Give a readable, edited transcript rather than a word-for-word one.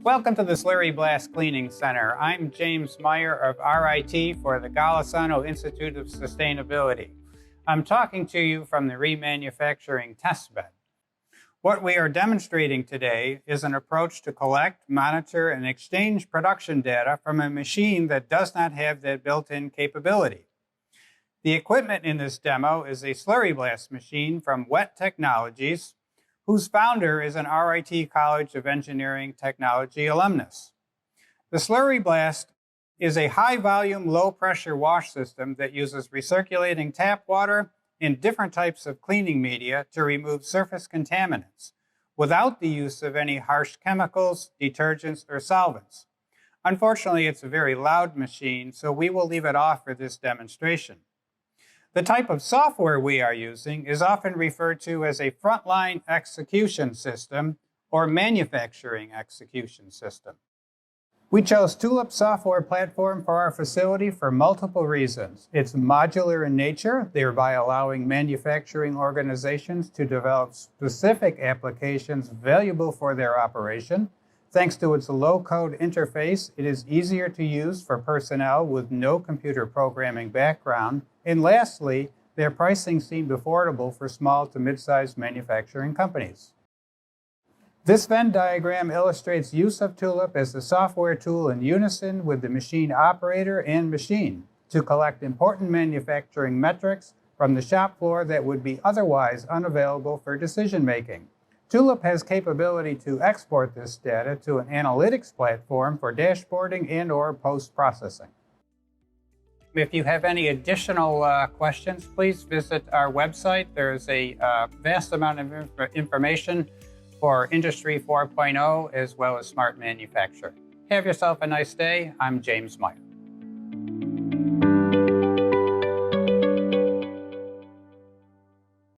Welcome to the Slurry-Blast Cleaning Center. I'm James Meyer of RIT for the Golisano Institute of Sustainability. I'm talking to you from the Remanufacturing Testbed. What we are demonstrating today is an approach to collect, monitor, and exchange production data from a machine that does not have that built-in capability. The equipment in this demo is a slurry-blast machine from WET Technologies, whose founder is an RIT College of Engineering Technology alumnus. The slurry-blast is a high-volume, low-pressure wash system that uses recirculating tap water and different types of cleaning media to remove surface contaminants without the use of any harsh chemicals, detergents, or solvents. Unfortunately, it's a very loud machine, so we will leave it off for this demonstration. The type of software we are using is often referred to as a frontline execution system or manufacturing execution system. We chose Tulip software platform for our facility for multiple reasons. It's modular in nature, thereby allowing manufacturing organizations to develop specific applications valuable for their operation. Thanks to its low-code interface, it is easier to use for personnel with no computer programming background. And lastly, their pricing seemed affordable for small to mid-sized manufacturing companies. This Venn diagram illustrates use of Tulip as a software tool in unison with the machine operator and machine to collect important manufacturing metrics from the shop floor that would be otherwise unavailable for decision-making. Tulip has capability to export this data to an analytics platform for dashboarding and/or post-processing. If you have any additional questions, please visit our website. There's a vast amount of information for Industry 4.0 as well as smart manufacturing. Have yourself a nice day. I'm James Meyer.